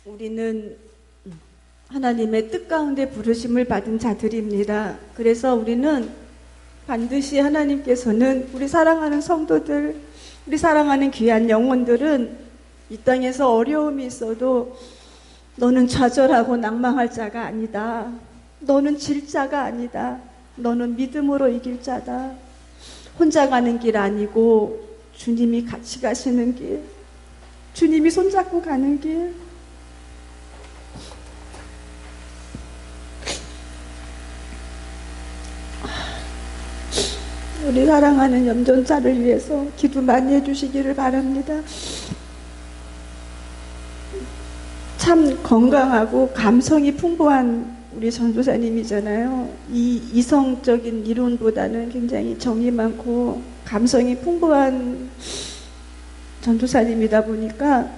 우리는 하나님의 뜻 가운데 부르심을 받은 자들입니다. 그래서 우리는 반드시 하나님께서는 우리 사랑하는 성도들, 우리 사랑하는 귀한 영혼들은 이 땅에서 어려움이 있어도 너는 좌절하고 낭망할 자가 아니다. 너는 질 자가 아니다. 너는 믿음으로 이길 자다. 혼자 가는 길 아니고 주님이 같이 가시는 길, 주님이 손잡고 가는 길. 우리 사랑하는 염전자를 위해서 기도 많이 해주시기를 바랍니다. 참 건강하고 감성이 풍부한 우리 전도사님이잖아요. 이 이성적인 이론보다는 굉장히 정이 많고 감성이 풍부한 전도사님이다 보니까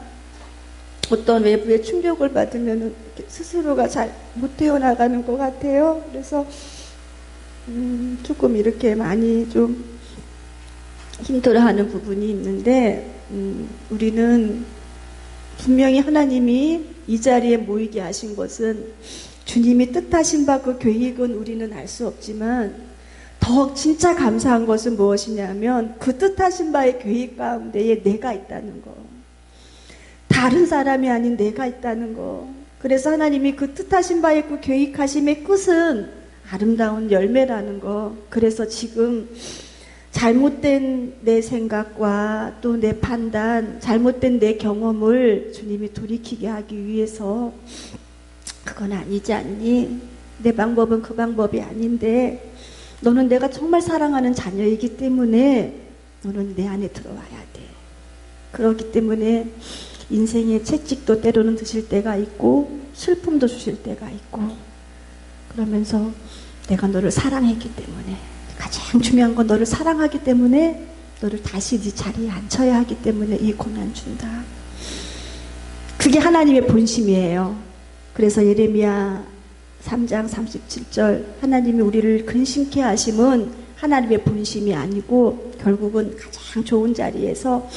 어떤 외부의 충격을 받으면 스스로가 잘 못 태어나가는 것 같아요. 그래서 조금 이렇게 많이 좀 힘들어하는 부분이 있는데 우리는 분명히 하나님이 이 자리에 모이게 하신 것은 주님이 뜻하신 바 그 계획은 우리는 알 수 없지만 더 진짜 감사한 것은 무엇이냐면 그 뜻하신 바의 계획 가운데에 내가 있다는 거, 다른 사람이 아닌 내가 있다는 거. 그래서 하나님이 그 뜻하신 바의 그 계획하심의 끝은 아름다운 열매라는 거. 그래서 지금 잘못된 내 생각과 또 내 판단, 잘못된 내 경험을 주님이 돌이키게 하기 위해서 그건 아니지 않니? 내 방법은 그 방법이 아닌데 너는 내가 정말 사랑하는 자녀이기 때문에 너는 내 안에 들어와야 돼. 그렇기 때문에 인생의 채찍도 때로는 드실 때가 있고 슬픔도 주실 때가 있고 그러면서 내가 너를 사랑했기 때문에 가장 중요한 건 너를 사랑하기 때문에 너를 다시 네 자리에 앉혀야 하기 때문에 이 고난 준다. 그게 하나님의 본심이에요. 그래서 예레미야 3장 37절 하나님이 우리를 근심케 하심은 하나님의 본심이 아니고 결국은 가장 좋은 자리에서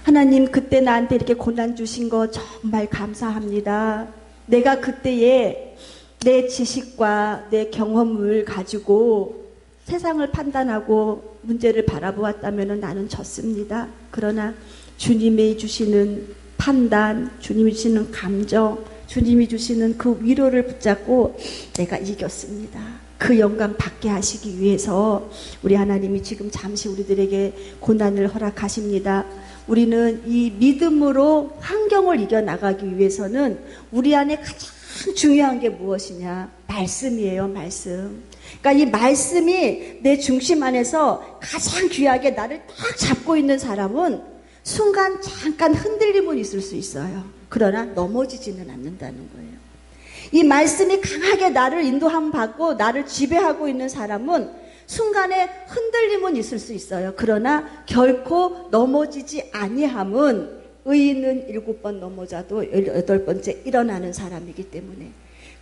하나님 그때 나한테 이렇게 고난 주신 거 정말 감사합니다. 내가 그때에 내 지식과 내 경험을 가지고 세상을 판단하고 문제를 바라보았다면 나는 졌습니다. 그러나 주님이 주시는 판단, 주님이 주시는 감정, 주님이 주시는 그 위로를 붙잡고 내가 이겼습니다. 그 영광 받게 하시기 위해서 우리 하나님이 지금 잠시 우리들에게 고난을 허락하십니다. 우리는 이 믿음으로 환경을 이겨나가기 위해서는 우리 안에 가장 중요한 게 무엇이냐? 말씀이에요, 말씀. 그러니까 이 말씀이 내 중심 안에서 가장 귀하게 나를 딱 잡고 있는 사람은 순간 잠깐 흔들림은 있을 수 있어요. 그러나 넘어지지는 않는다는 거예요. 이 말씀이 강하게 나를 인도함 받고 나를 지배하고 있는 사람은 순간에 흔들림은 있을 수 있어요. 그러나 결코 넘어지지 아니함은 의인은 7번 넘어져도 18번째 일어나는 사람이기 때문에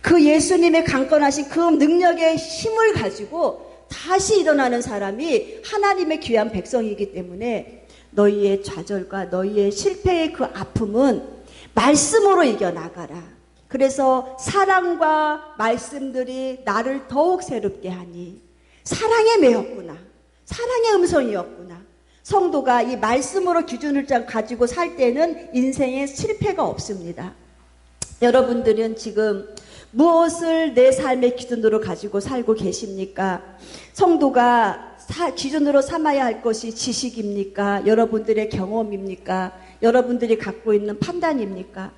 그 예수님의 강건하신 그 능력의 힘을 가지고 다시 일어나는 사람이 하나님의 귀한 백성이기 때문에 너희의 좌절과 너희의 실패의 그 아픔은 말씀으로 이겨나가라. 그래서 사랑과 말씀들이 나를 더욱 새롭게 하니 사랑에 매였구나. 사랑의 음성이었구나. 성도가 이 말씀으로 기준을 가지고 살 때는 인생에 실패가 없습니다. 여러분들은 지금 무엇을 내 삶의 기준으로 가지고 살고 계십니까? 성도가 기준으로 삼아야 할 것이 지식입니까? 여러분들의 경험입니까? 여러분들이 갖고 있는 판단입니까?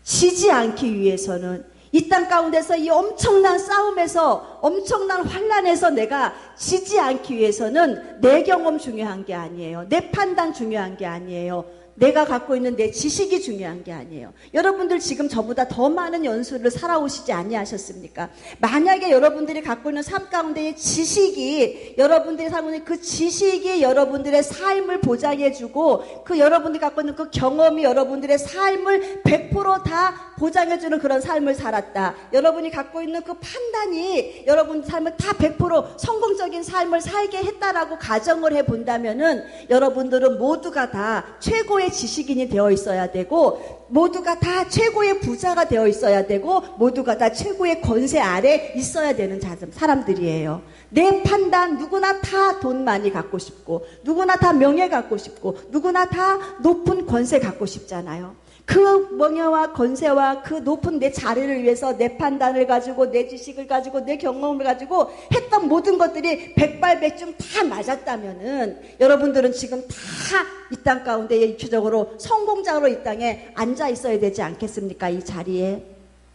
지지 않기 위해서는 이 땅 가운데서 이 엄청난 싸움에서 엄청난 환난에서 내가 지지 않기 위해서는 내 경험 중요한 게 아니에요. 내 판단 중요한 게 아니에요. 내가 갖고 있는 내 지식이 중요한 게 아니에요. 여러분들 지금 저보다 더 많은 연수를 살아오시지 아니하셨습니까? 만약에 여러분들이 갖고 있는 삶 가운데의 지식이 여러분들이 살고 있는 그 지식이 여러분들의 삶을 보장해주고 그 여러분들이 갖고 있는 그 경험이 여러분들의 삶을 100%다 보장해주는 그런 삶을 살았다. 여러분이 갖고 있는 그 판단이 여러분 삶을 다 100% 성공적인 삶을 살게 했다라고 가정을 해본다면은 여러분들은 모두가 다 최고의 최고의 지식인이 되어 있어야 되고, 모두가 다 최고의 부자가 되어 있어야 되고, 모두가 다 최고의 권세 아래 있어야 되는 사람들이에요. 내 판단, 누구나 다 돈 많이 갖고 싶고, 누구나 다 명예 갖고 싶고, 누구나 다 높은 권세 갖고 싶잖아요. 그 명예와 권세와 그 높은 내 자리를 위해서 내 판단을 가지고, 내 지식을 가지고, 내 경험을 가지고 했던 모든 것들이 백발백중 다 맞았다면은 여러분들은 지금 다 이 땅 가운데 입체적으로 성공자로 이 땅에 앉아 있어야 되지 않겠습니까? 이 자리에.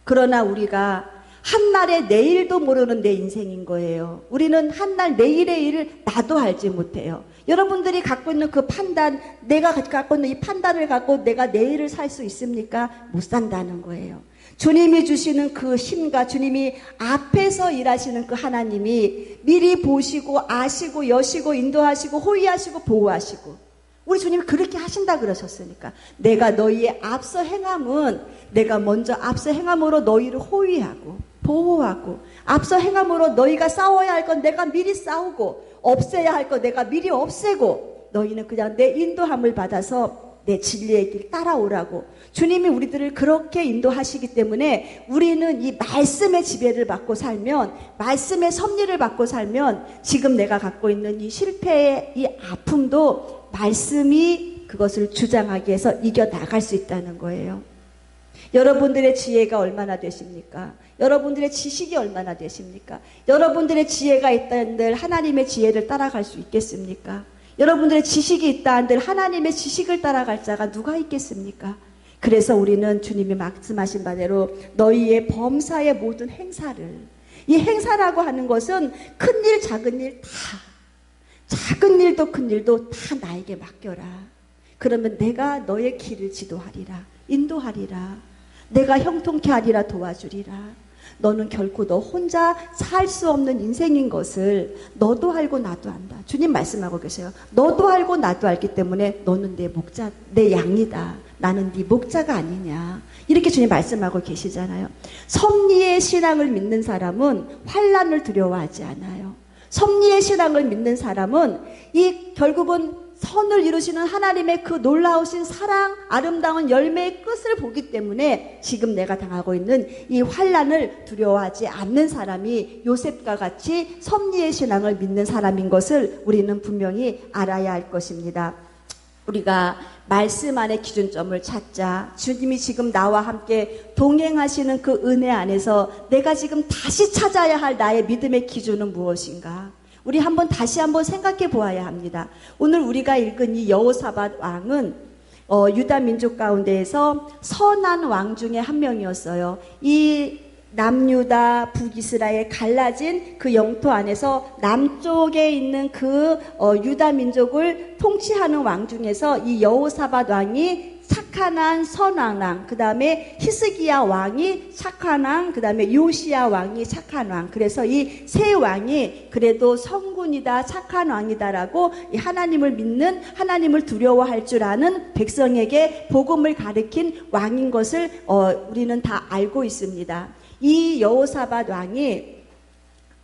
그러나 우리가 한날의 내일도 모르는 내 인생인 거예요. 우리는 한날 내일의 일을 나도 알지 못해요. 여러분들이 갖고 있는 그 판단, 내가 갖고 있는 이 판단을 갖고 내가 내일을 살 수 있습니까? 못 산다는 거예요. 주님이 주시는 그 힘과 주님이 앞에서 일하시는 그 하나님이 미리 보시고 아시고 여시고 인도하시고 호위하시고 보호하시고, 우리 주님이 그렇게 하신다 그러셨으니까, 내가 너희의 앞서 행함은 내가 먼저 앞서 행함으로 너희를 호위하고 보호하고, 앞서 행함으로 너희가 싸워야 할 건 내가 미리 싸우고, 없애야 할 건 내가 미리 없애고, 너희는 그냥 내 인도함을 받아서 내 진리의 길 따라오라고 주님이 우리들을 그렇게 인도하시기 때문에, 우리는 이 말씀의 지배를 받고 살면, 말씀의 섭리를 받고 살면, 지금 내가 갖고 있는 이 실패의 이 아픔도 말씀이 그것을 주장하기 위해서 이겨나갈 수 있다는 거예요. 여러분들의 지혜가 얼마나 되십니까? 여러분들의 지식이 얼마나 되십니까? 여러분들의 지혜가 있다 한들 하나님의 지혜를 따라갈 수 있겠습니까? 여러분들의 지식이 있다 한들 하나님의 지식을 따라갈 자가 누가 있겠습니까? 그래서 우리는 주님이 말씀하신 바대로 너희의 범사의 모든 행사를, 이 행사라고 하는 것은 큰 일 작은 일 다, 작은 일도 큰 일도 다 나에게 맡겨라. 그러면 내가 너의 길을 지도하리라, 인도하리라. 내가 형통케 하리라, 도와주리라. 너는 결코 너 혼자 살 수 없는 인생인 것을 너도 알고 나도 안다. 주님 말씀하고 계세요. 너도 알고 나도 알기 때문에 너는 내 목자, 내 양이다. 나는 네 목자가 아니냐. 이렇게 주님 말씀하고 계시잖아요. 섭리의 신앙을 믿는 사람은 환난을 두려워하지 않아요. 섭리의 신앙을 믿는 사람은 이 결국은 선을 이루시는 하나님의 그 놀라우신 사랑, 아름다운 열매의 끝을 보기 때문에 지금 내가 당하고 있는 이 환난을 두려워하지 않는 사람이 요셉과 같이 섭리의 신앙을 믿는 사람인 것을 우리는 분명히 알아야 할 것입니다. 우리가 말씀 안의 기준점을 찾자. 주님이 지금 나와 함께 동행하시는 그 은혜 안에서 내가 지금 다시 찾아야 할 나의 믿음의 기준은 무엇인가? 우리 다시 한번 생각해 보아야 합니다. 오늘 우리가 읽은 이 여호사밧 왕은 유다 민족 가운데에서 선한 왕 중에 한 명이었어요. 이 남유다, 북이스라엘 갈라진 그 영토 안에서 남쪽에 있는 그 유다 민족을 통치하는 왕 중에서 이 여호사밧 왕이 착한 왕, 선한 왕, 그 다음에 히스기야 왕이 착한 왕, 그 다음에 요시야 왕이 착한 왕. 그래서 이 세 왕이 그래도 성군이다, 착한 왕이다라고 이 하나님을 믿는, 하나님을 두려워할 줄 아는 백성에게 복음을 가르친 왕인 것을 우리는 다 알고 있습니다. 이 여호사밧 왕이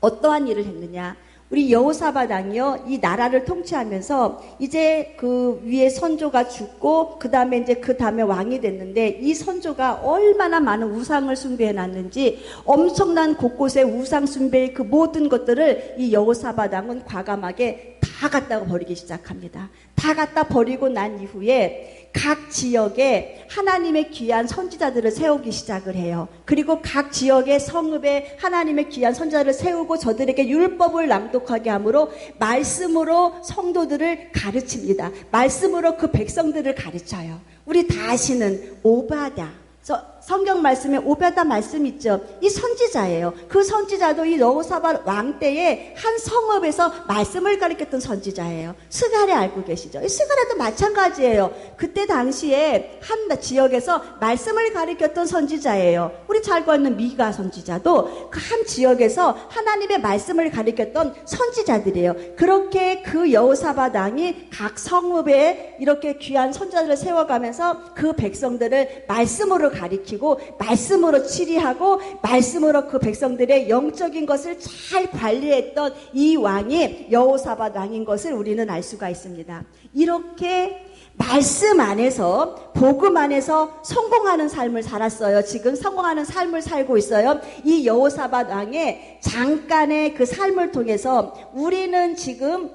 어떠한 일을 했느냐? 우리 여호사밧 왕이요, 이 나라를 통치하면서 이제 그 위에 선조가 죽고 그 다음에 왕이 됐는데, 이 선조가 얼마나 많은 우상을 숭배해 놨는지 엄청난 곳곳에 우상 숭배의 그 모든 것들을 이 여호사밧 왕은 과감하게 다 갖다 버리기 시작합니다. 다 갖다 버리고 난 이후에 각 지역에 하나님의 귀한 선지자들을 세우기 시작을 해요. 그리고 각 지역의 성읍에 하나님의 귀한 선지자들을 세우고 저들에게 율법을 낭독하게 함으로 말씀으로 성도들을 가르칩니다. 말씀으로 그 백성들을 가르쳐요. 우리 다 아시는 오바댜, 성경 말씀에 오바댜 말씀 있죠. 이 선지자예요. 그 선지자도 이 여호사밧 왕 때에 한 성읍에서 말씀을 가르쳤던 선지자예요. 스가랴 알고 계시죠? 이 스가랴도 마찬가지예요. 그때 당시에 한 지역에서 말씀을 가르쳤던 선지자예요. 우리 잘 아는 미가 선지자도 그 한 지역에서 하나님의 말씀을 가르쳤던 선지자들이에요. 그렇게 그 여호사밧 왕이 각 성읍에 이렇게 귀한 선지자들을 세워가면서 그 백성들을 말씀으로 가리키고 말씀으로 치리하고 말씀으로 그 백성들의 영적인 것을 잘 관리했던 이 왕이 여호사밧 왕인 것을 우리는 알 수가 있습니다. 이렇게 말씀 안에서, 복음 안에서 성공하는 삶을 살았어요. 지금 성공하는 삶을 살고 있어요. 이 여호사밧 왕의 잠깐의 그 삶을 통해서 우리는 지금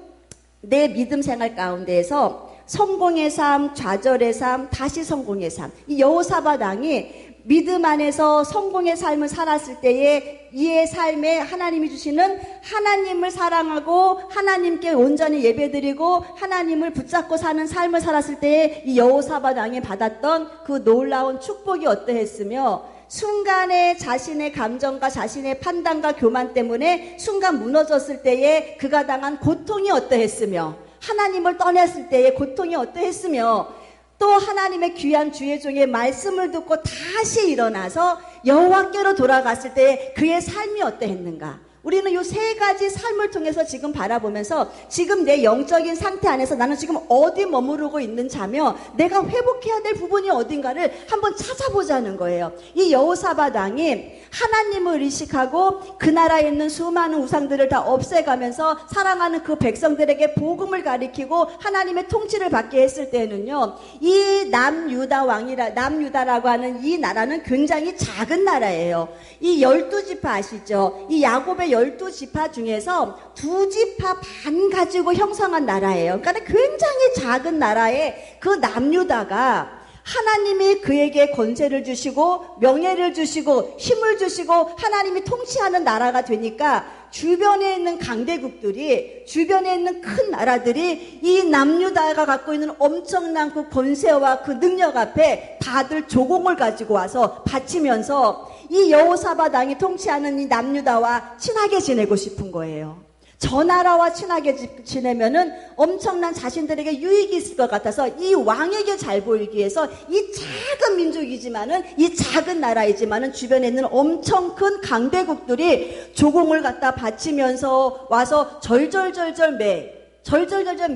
내 믿음 생활 가운데에서 성공의 삶, 좌절의 삶, 다시 성공의 삶. 이 여호사밧 왕이 믿음 안에서 성공의 삶을 살았을 때에 이의 삶에 하나님이 주시는 하나님을 사랑하고 하나님께 온전히 예배드리고 하나님을 붙잡고 사는 삶을 살았을 때에 이 여호사밧 왕이 받았던 그 놀라운 축복이 어떠했으며 순간에 자신의 감정과 자신의 판단과 교만 때문에 순간 무너졌을 때에 그가 당한 고통이 어떠했으며 하나님을 떠났을 때의 고통이 어떠했으며 또 하나님의 귀한 주의 종의 말씀을 듣고 다시 일어나서 여호와께로 돌아갔을 때 그의 삶이 어떠했는가. 우리는 이 세 가지 삶을 통해서 지금 바라보면서 지금 내 영적인 상태 안에서 나는 지금 어디 머무르고 있는 자며 내가 회복해야 될 부분이 어딘가를 한번 찾아보자는 거예요. 이 여호사밧 왕이 하나님을 의식하고 그 나라에 있는 수많은 우상들을 다 없애가면서 사랑하는 그 백성들에게 복음을 가리키고 하나님의 통치를 받게 했을 때는요, 이 남유다라고 하는 이 나라는 굉장히 작은 나라예요. 이 12지파 아시죠? 이 야곱의 12지파 중에서 2지파 반 가지고 형성한 나라예요. 그러니까 굉장히 작은 나라에 그 남유다가 하나님이 그에게 권세를 주시고 명예를 주시고 힘을 주시고 하나님이 통치하는 나라가 되니까 주변에 있는 강대국들이, 주변에 있는 큰 나라들이 이 남유다가 갖고 있는 엄청난 그 권세와 그 능력 앞에 다들 조공을 가지고 와서 바치면서 이 여호사밧 왕이 통치하는 이 남유다와 친하게 지내고 싶은 거예요. 저 나라와 친하게 지내면은 엄청난 자신들에게 유익이 있을 것 같아서 이 왕에게 잘 보이기 위해서 이 작은 민족이지만은, 이 작은 나라이지만은 주변에 있는 엄청 큰 강대국들이 조공을 갖다 바치면서 와서 절절절절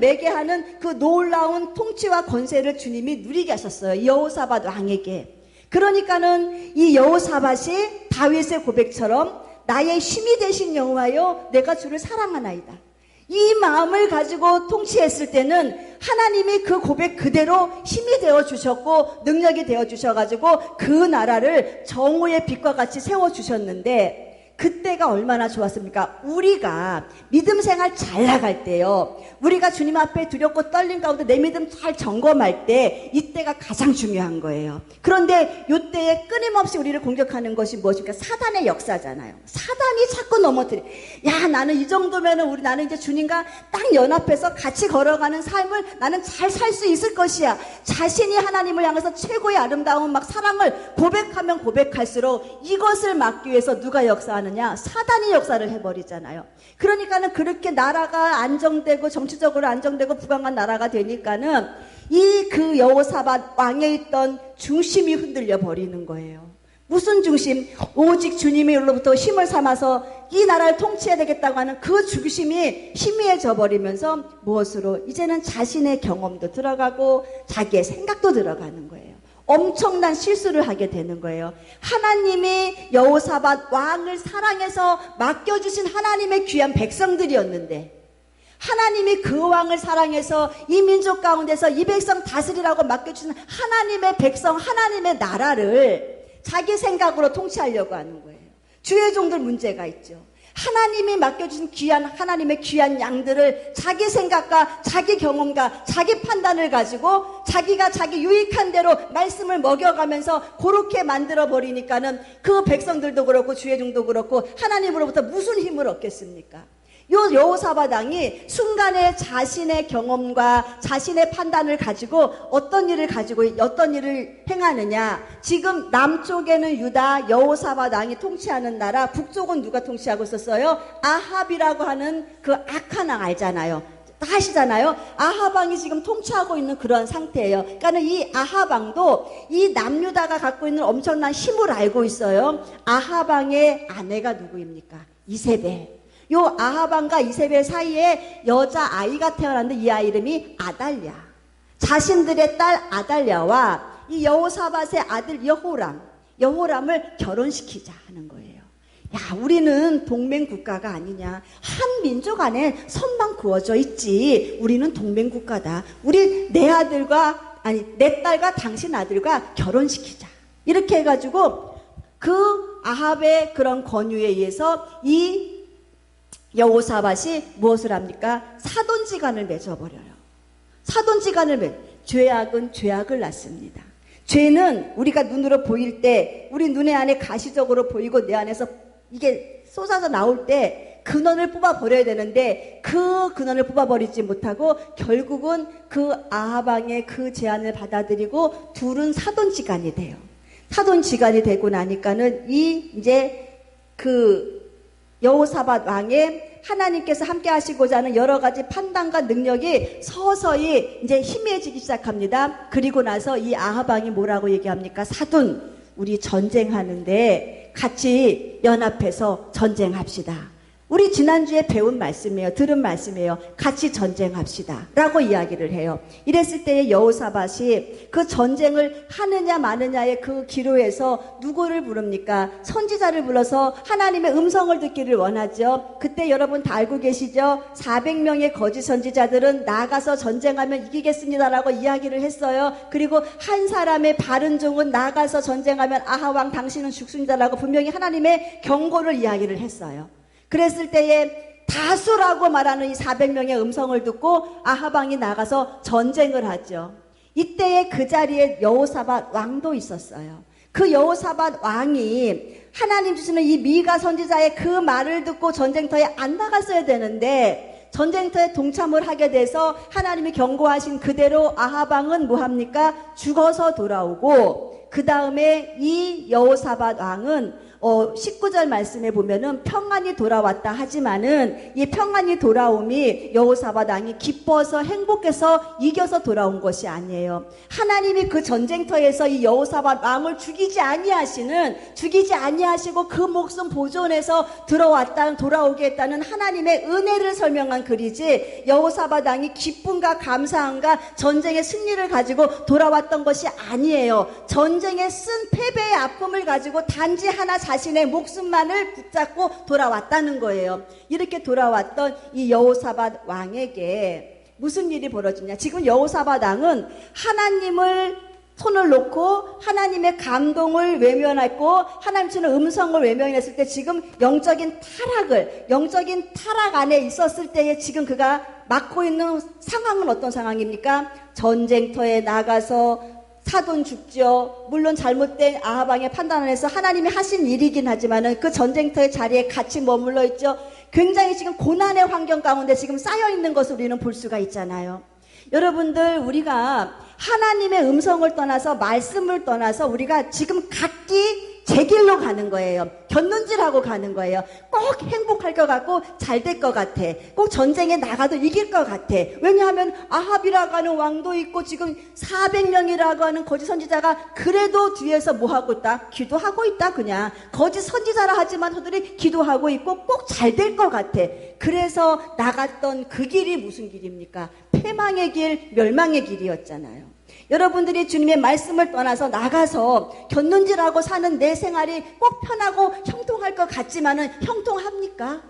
매게 하는 그 놀라운 통치와 권세를 주님이 누리게 하셨어요. 이 여호사밧 왕에게. 그러니까는 이 여호사밧이 다윗의 고백처럼 나의 힘이 되신 여호와여, 내가 주를 사랑하나이다. 이 마음을 가지고 통치했을 때는 하나님이 그 고백 그대로 힘이 되어주셨고 능력이 되어주셔가지고 그 나라를 정오의 빛과 같이 세워주셨는데, 그때가 얼마나 좋았습니까? 우리가 믿음 생활 잘 나갈 때요, 우리가 주님 앞에 두렵고 떨림 가운데 내 믿음 잘 점검할 때 이때가 가장 중요한 거예요. 그런데 이때에 끊임없이 우리를 공격하는 것이 무엇입니까? 사단의 역사잖아요. 사단이 자꾸 넘어뜨려. 야, 나는 이 정도면은 나는 이제 주님과 딱 연합해서 같이 걸어가는 삶을 나는 잘 살 수 있을 것이야. 자신이 하나님을 향해서 최고의 아름다운 막 사랑을 고백하면 고백할수록 이것을 막기 위해서 누가 역사하느냐? 사단이 역사를 해버리잖아요. 그러니까는 그렇게 나라가 안정되고 정치적으로 안정되고 부강한 나라가 되니까는 이 그 여호사밧 왕에 있던 중심이 흔들려 버리는 거예요. 무슨 중심? 오직 주님으로부터 힘을 삼아서 이 나라를 통치해야 되겠다고 하는 그 중심이 희미해져 버리면서 무엇으로? 이제는 자신의 경험도 들어가고 자기의 생각도 들어가는 거예요. 엄청난 실수를 하게 되는 거예요. 하나님이 여호사밧 왕을 사랑해서 맡겨주신 하나님의 귀한 백성들이었는데, 하나님이 그 왕을 사랑해서 이 민족 가운데서 이 백성 다스리라고 맡겨주신 하나님의 백성, 하나님의 나라를 자기 생각으로 통치하려고 하는 거예요. 주의 종들 문제가 있죠. 하나님이 맡겨주신 하나님의 귀한 양들을 자기 생각과 자기 경험과 자기 판단을 가지고 자기가 자기 유익한 대로 말씀을 먹여가면서 그렇게 만들어버리니까는 그 백성들도 그렇고 주의 종도 그렇고 하나님으로부터 무슨 힘을 얻겠습니까? 요 여호사밧 왕이 순간에 자신의 경험과 자신의 판단을 가지고 어떤 일을 행하느냐. 지금 남쪽에는 유다 여호사밧 왕이 통치하는 나라, 북쪽은 누가 통치하고 있었어요? 아합이라고 하는 그 악한 왕 알잖아요. 다 아시잖아요. 아합 왕이 지금 통치하고 있는 그런 상태예요. 그러니까 이 아합 왕도 이 남유다가 갖고 있는 엄청난 힘을 알고 있어요. 아합 왕의 아내가 누구입니까? 이세벨. 요 아하방과 이세벨 사이에 여자아이가 태어났는데 이 아이 이름이 아달랴. 자신들의 딸 아달랴와 이 여호사밧의 아들 여호람을 결혼시키자 하는 거예요. 야, 우리는 동맹국가가 아니냐. 한 민족 안에 선만 그어져 있지. 우리는 동맹국가다. 우리 내 딸과 당신 아들과 결혼시키자. 이렇게 해가지고 그 아합의 그런 권유에 의해서 이 여호사밧이 무엇을 합니까? 사돈지간을 맺어버려요. 죄악은 죄악을 낳습니다. 죄는 우리가 눈으로 보일 때 우리 눈에 안에 가시적으로 보이고 내 안에서 이게 쏟아져 나올 때 근원을 뽑아버려야 되는데 그 근원을 뽑아버리지 못하고 결국은 그 아합왕의 그 제안을 받아들이고 둘은 사돈지간이 돼요. 사돈지간이 되고 나니까는 이제 그 여호사밧 왕의 하나님께서 함께 하시고자 하는 여러 가지 판단과 능력이 서서히 이제 희미해지기 시작합니다. 그리고 나서 이 아합 왕이 뭐라고 얘기합니까? 사돈, 우리 전쟁하는데 같이 연합해서 전쟁합시다. 우리 지난주에 배운 말씀이에요. 들은 말씀이에요. 같이 전쟁합시다 라고 이야기를 해요. 이랬을 때에 여호사밧이 그 전쟁을 하느냐 마느냐의 그 기로에서 누구를 부릅니까? 선지자를 불러서 하나님의 음성을 듣기를 원하죠. 그때 여러분 다 알고 계시죠? 400명의 거짓 선지자들은 나가서 전쟁하면 이기겠습니다 라고 이야기를 했어요. 그리고 한 사람의 바른 종은 나가서 전쟁하면 아합 왕 당신은 죽습니다 라고 분명히 하나님의 경고를 이야기를 했어요. 그랬을 때에 다수라고 말하는 이 400명의 음성을 듣고 아합 왕이 나가서 전쟁을 하죠. 이때에 그 자리에 여호사밧 왕도 있었어요. 그 여호사밧 왕이 하나님 주시는 이 미가 선지자의 그 말을 듣고 전쟁터에 안 나갔어야 되는데 전쟁터에 동참을 하게 돼서 하나님이 경고하신 그대로 아합 왕은 뭐합니까? 죽어서 돌아오고 그 다음에 이 여호사밧 왕은 19절 말씀에 보면은 평안이 돌아왔다 하지만은 이 평안이 돌아옴이 여호사밧 왕이 기뻐서 행복해서 이겨서 돌아온 것이 아니에요. 하나님이 그 전쟁터에서 이 여호사밧 왕을 죽이지 아니하시고 그 목숨 보존해서 돌아오게 했다는 하나님의 은혜를 설명한 글이지 여호사밧 왕이 기쁨과 감사함과 전쟁의 승리를 가지고 돌아왔던 것이 아니에요. 전쟁에 쓴 패배의 아픔을 가지고 단지 하나 자신의 목숨만을 붙잡고 돌아왔다는 거예요. 이렇게 돌아왔던 이 여호사밧 왕에게 무슨 일이 벌어지냐? 지금 여호사밧 왕은 하나님을 손을 놓고 하나님의 감동을 외면했고 하나님 주는 음성을 외면했을 때 지금 영적인 타락 안에 있었을 때에 지금 그가 맡고 있는 상황은 어떤 상황입니까? 전쟁터에 나가서 사돈 죽죠. 물론 잘못된 아합 왕의 판단을 해서 하나님이 하신 일이긴 하지만은 그 전쟁터의 자리에 같이 머물러 있죠. 굉장히 지금 고난의 환경 가운데 지금 쌓여 있는 것을 우리는 볼 수가 있잖아요. 여러분들, 우리가 하나님의 음성을 떠나서 말씀을 떠나서 우리가 지금 각기 제 길로 가는 거예요. 곁눈질하고 가는 거예요. 꼭 행복할 것 같고 잘 될 것 같아. 꼭 전쟁에 나가도 이길 것 같아. 왜냐하면 아합이라고 하는 왕도 있고 지금 400명이라고 하는 거짓 선지자가 그래도 뒤에서 뭐하고 있다? 기도하고 있다. 그냥 거짓 선지자라 하지만 저들이 기도하고 있고 꼭 잘 될 것 같아. 그래서 나갔던 그 길이 무슨 길입니까? 패망의 길, 멸망의 길이었잖아요. 여러분들이 주님의 말씀을 떠나서 나가서 곁눈질하고 사는 내 생활이 꼭 편하고 형통할 것 같지만은 형통합니까?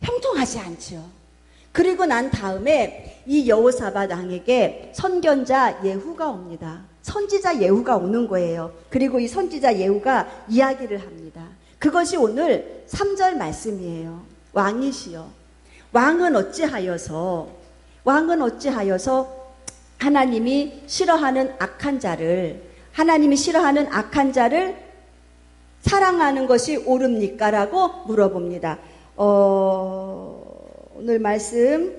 형통하지 않죠. 그리고 난 다음에 이 여호사밧 왕에게 선견자 예후가 옵니다. 선지자 예후가 오는 거예요. 그리고 이 선지자 예후가 이야기를 합니다. 그것이 오늘 3절 말씀이에요. 왕이시여, 왕은 어찌하여서 하나님이 싫어하는 악한 자를 사랑하는 것이 옳습니까? 라고 물어봅니다. 오늘 말씀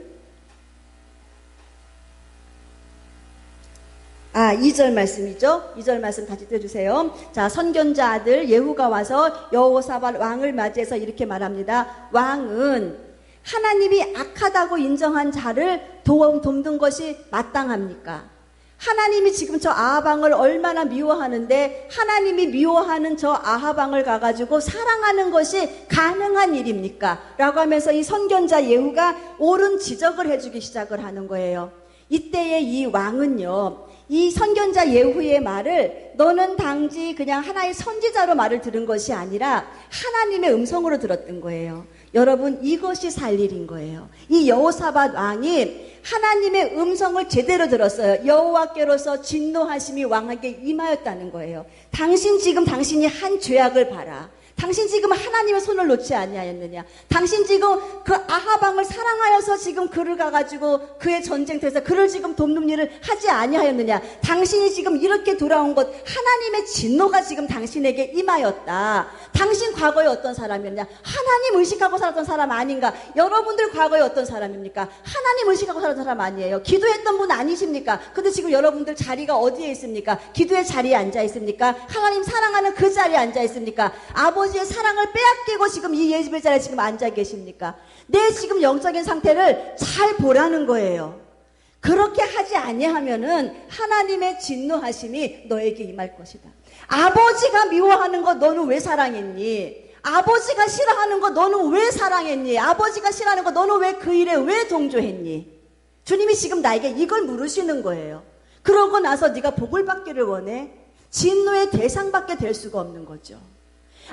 2절 말씀이죠. 2절 말씀 다시 떼주세요. 자, 선견자 아들 예후가 와서 여호사밧 왕을 맞이해서 이렇게 말합니다. 왕은 하나님이 악하다고 인정한 자를 돕는 것이 마땅합니까? 하나님이 지금 저 아합 왕을 얼마나 미워하는데 하나님이 미워하는 저 아합 왕을 가가지고 사랑하는 것이 가능한 일입니까? 라고 하면서 이 선견자 예후가 옳은 지적을 해주기 시작을 하는 거예요. 이때에 이 왕은요, 이 선견자 예후의 말을 너는 당시 그냥 하나의 선지자로 말을 들은 것이 아니라 하나님의 음성으로 들었던 거예요. 여러분, 이것이 살 일인 거예요. 이 여호사밧 왕이 하나님의 음성을 제대로 들었어요. 여호와께로서 진노하심이 왕에게 임하였다는 거예요. 당신이 한 죄악을 봐라. 당신 지금 하나님의 손을 놓지 아니하였느냐. 당신 지금 그 아합 왕을 사랑하여서 지금 그를 가가지고 그의 전쟁터에서 그를 지금 돕는 일을 하지 아니하였느냐. 당신이 지금 이렇게 돌아온 것, 하나님의 진노가 지금 당신에게 임하였다. 당신 과거에 어떤 사람이었냐. 하나님 의식하고 살았던 사람 아닌가. 여러분들 과거에 어떤 사람입니까? 하나님 의식하고 살았던 사람 아니에요. 기도했던 분 아니십니까? 근데 지금 여러분들 자리가 어디에 있습니까? 기도의 자리에 앉아 있습니까? 하나님 사랑하는 그 자리에 앉아 있습니까? 아버지의 사랑을 빼앗기고 지금 이 예배의 자리에 지금 앉아 계십니까? 내 지금 영적인 상태를 잘 보라는 거예요. 그렇게 하지 아니하면은 하나님의 진노하심이 너에게 임할 것이다. 아버지가 미워하는 거 너는 왜 사랑했니? 아버지가 싫어하는 거 너는 왜 사랑했니? 아버지가 싫어하는 거 너는 왜 그 일에 왜 동조했니? 주님이 지금 나에게 이걸 물으시는 거예요. 그러고 나서 네가 복을 받기를 원해? 진노의 대상밖에 될 수가 없는 거죠.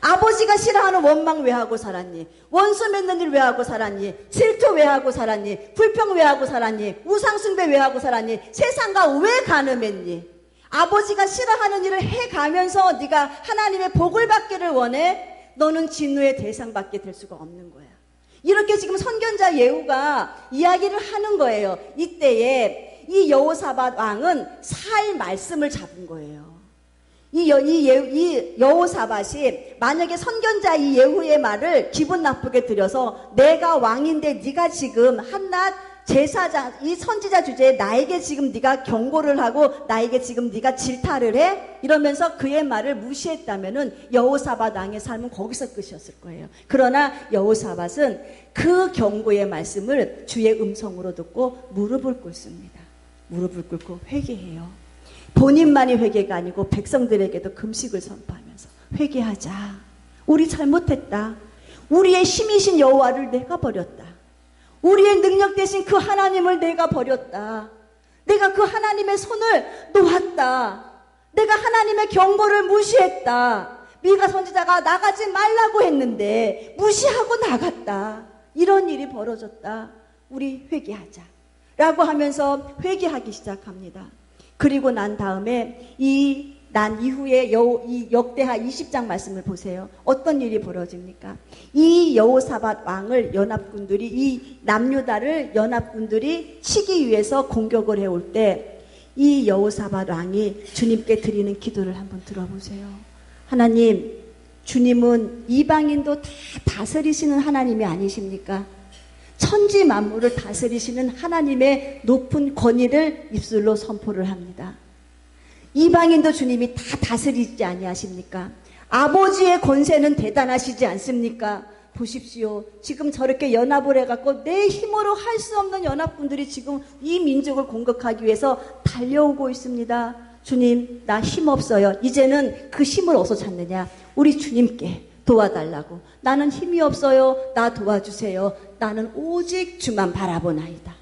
아버지가 싫어하는 원망 왜 하고 살았니? 원수 맺는 일 왜 하고 살았니? 질투 왜 하고 살았니? 불평 왜 하고 살았니? 우상숭배 왜 하고 살았니? 세상과 왜 간음했니? 아버지가 싫어하는 일을 해가면서 네가 하나님의 복을 받기를 원해? 너는 진노의 대상밖에 될 수가 없는 거야. 이렇게 지금 선견자 예후가 이야기를 하는 거예요. 이때에 이 여호사밧 왕은 살 말씀을 잡은 거예요. 이 여호사밧이 만약에 선견자 이 예후의 말을 기분 나쁘게 들여서 내가 왕인데 네가 지금 한낱 제사장 이 선지자 주제에 나에게 지금 네가 경고를 하고 나에게 지금 네가 질타를 해? 이러면서 그의 말을 무시했다면은 여호사밧 왕의 삶은 거기서 끝이었을 거예요. 그러나 여호사밧은 그 경고의 말씀을 주의 음성으로 듣고 무릎을 꿇습니다. 무릎을 꿇고 회개해요. 본인만이 회개가 아니고 백성들에게도 금식을 선포하면서 회개하자. 우리 잘못했다. 우리의 힘이신 여호와를 내가 버렸다. 우리의 능력 대신 그 하나님을 내가 버렸다. 내가 그 하나님의 손을 놓았다. 내가 하나님의 경고를 무시했다. 미가 선지자가 나가지 말라고 했는데 무시하고 나갔다. 이런 일이 벌어졌다. 우리 회개하자. 라고 하면서 회개하기 시작합니다. 그리고 난 다음에 난 이후에 이 역대하 20장 말씀을 보세요. 어떤 일이 벌어집니까? 이 여호사밧 왕을 연합군들이 이 남유다를 연합군들이 치기 위해서 공격을 해올 때 이 여호사밧 왕이 주님께 드리는 기도를 한번 들어보세요. 하나님, 주님은 이방인도 다 다스리시는 하나님이 아니십니까? 천지 만물을 다스리시는 하나님의 높은 권위를 입술로 선포를 합니다. 이방인도 주님이 다 다스리지 아니하십니까? 아버지의 권세는 대단하시지 않습니까? 보십시오. 지금 저렇게 연합을 해갖고 내 힘으로 할 수 없는 연합군들이 지금 이 민족을 공격하기 위해서 달려오고 있습니다. 주님, 나 힘없어요. 이제는 그 힘을 어디서 찾느냐? 우리 주님께 도와달라고. 나는 힘이 없어요. 나 도와주세요. 나는 오직 주만 바라보나이다.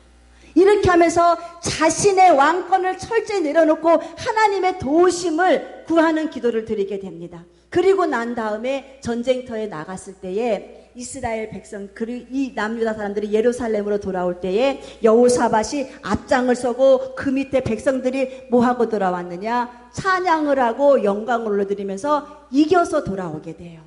이렇게 하면서 자신의 왕권을 철저히 내려놓고 하나님의 도우심을 구하는 기도를 드리게 됩니다. 그리고 난 다음에 전쟁터에 나갔을 때에 이스라엘 백성, 그리고 이 남유다 사람들이 예루살렘으로 돌아올 때에 여호사밧이 앞장을 서고 그 밑에 백성들이 뭐하고 돌아왔느냐? 찬양을 하고 영광을 올려드리면서 이겨서 돌아오게 돼요.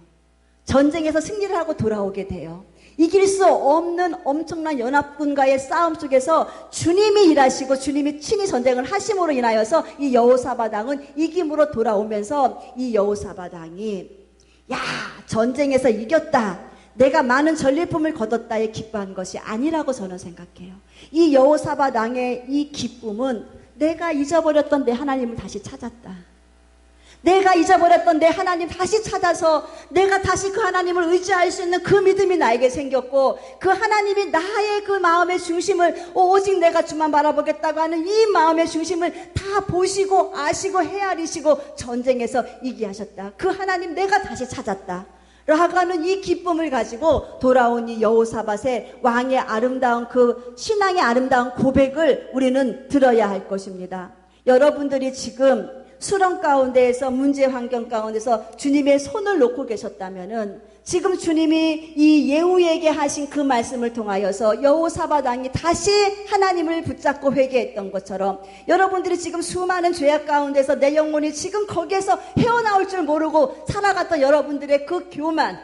전쟁에서 승리를 하고 돌아오게 돼요. 이길 수 없는 엄청난 연합군과의 싸움 속에서 주님이 일하시고 주님이 친히 전쟁을 하심으로 인하여서 이 여호사밧 왕은 이김으로 돌아오면서 이 여호사밧 왕이 야, 전쟁에서 이겼다. 내가 많은 전리품을 거뒀다에 기뻐한 것이 아니라고 저는 생각해요. 이 여호사밧 왕의 이 기쁨은 내가 잊어버렸던 내 하나님을 다시 찾았다. 내가 잊어버렸던 내 하나님 다시 찾아서 내가 다시 그 하나님을 의지할 수 있는 그 믿음이 나에게 생겼고 그 하나님이 나의 그 마음의 중심을 오직 내가 주만 바라보겠다고 하는 이 마음의 중심을 다 보시고 아시고 헤아리시고 전쟁에서 이기게 하셨다. 그 하나님 내가 다시 찾았다. 라고 하는 이 기쁨을 가지고 돌아온 이 여호사밧의 왕의 아름다운 그 신앙의 아름다운 고백을 우리는 들어야 할 것입니다. 여러분들이 지금 수렁 가운데에서 문제 환경 가운데서 주님의 손을 놓고 계셨다면은 지금 주님이 이 예후에게 하신 그 말씀을 통하여서 여호사밧 왕이 다시 하나님을 붙잡고 회개했던 것처럼 여러분들이 지금 수많은 죄악 가운데서 내 영혼이 지금 거기에서 헤어나올 줄 모르고 살아갔던 여러분들의 그 교만,